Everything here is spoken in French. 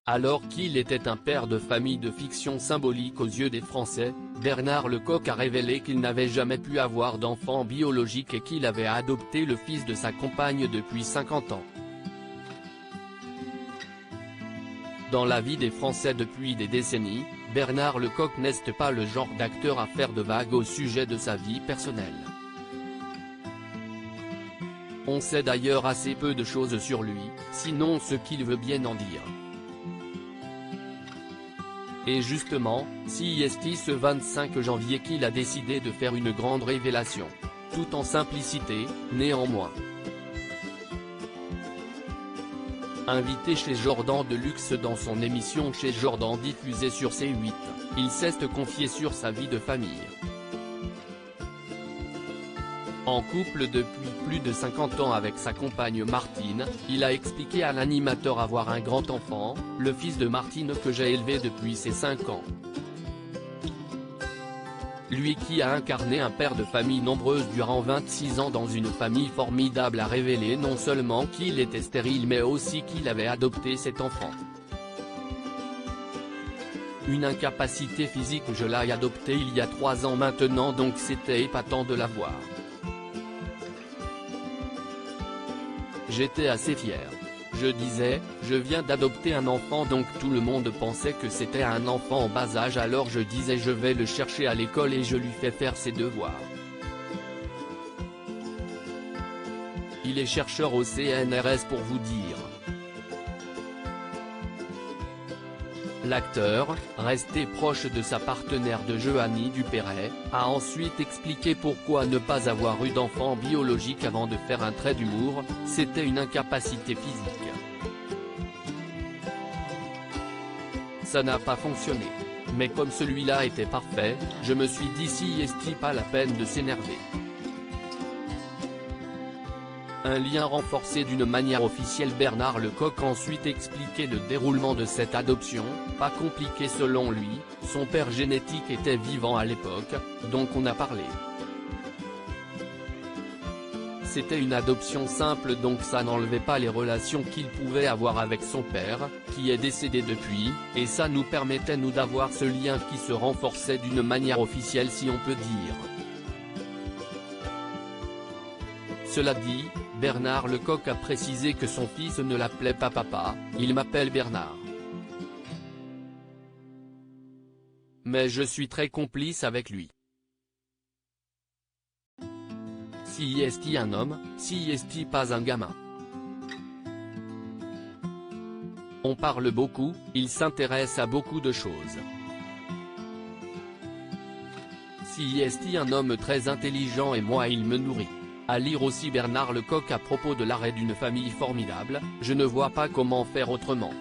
Alors qu'il était un père de famille de fiction symbolique aux yeux des Français, Bernard Lecoq a révélé qu'il n'avait jamais pu avoir d'enfant biologique et qu'il avait adopté le fils de sa compagne depuis 50 ans. Dans la vie des Français depuis des décennies, Bernard Lecoq n'est pas le genre d'acteur à faire de vagues au sujet de sa vie personnelle. On sait d'ailleurs assez peu de choses sur lui, sinon ce qu'il veut bien en dire. Et justement, c'est ce 25 janvier qu'il a décidé de faire une grande révélation. Tout en simplicité, néanmoins. Invité chez Jordan Deluxe dans son émission Chez Jordan diffusée sur C8, il s'est confié sur sa vie de famille. En couple depuis plus de 50 ans avec sa compagne Martine, il a expliqué à l'animateur avoir un grand enfant, le fils de Martine que j'ai élevé depuis ses 5 ans. Lui qui a incarné un père de famille nombreuse durant 26 ans dans une famille formidable a révélé non seulement qu'il était stérile mais aussi qu'il avait adopté cet enfant. Une incapacité physique, je l'ai adopté il y a 3 ans maintenant, donc c'était épatant de l'avoir. J'étais assez fier. Je disais, je viens d'adopter un enfant, donc tout le monde pensait que c'était un enfant en bas âge, alors je disais je vais le chercher à l'école et je lui fais faire ses devoirs. Il est chercheur au CNRS pour vous dire. L'acteur, resté proche de sa partenaire de jeu Annie Dupéret, a ensuite expliqué pourquoi ne pas avoir eu d'enfant biologique avant de faire un trait d'humour, c'était une incapacité physique. Ça n'a pas fonctionné. Mais comme celui-là était parfait, je me suis dit si est-ce pas la peine de s'énerver. Un lien renforcé d'une manière officielle. Bernard Lecoq a ensuite expliqué le déroulement de cette adoption, pas compliqué selon lui, son père génétique était vivant à l'époque, donc on a parlé. C'était une adoption simple, donc ça n'enlevait pas les relations qu'il pouvait avoir avec son père, qui est décédé depuis, et ça nous permettait nous d'avoir ce lien qui se renforçait d'une manière officielle si on peut dire. Cela dit, Bernard Lecoq a précisé que son fils ne l'appelait pas papa, il m'appelle Bernard. Mais je suis très complice avec lui. Si est un homme, si est pas un gamin. On parle beaucoup, il s'intéresse à beaucoup de choses. Si est un homme très intelligent et moi il me nourrit. À lire aussi Bernard Lecoq à propos de l'arrêt d'une famille formidable, je ne vois pas comment faire autrement.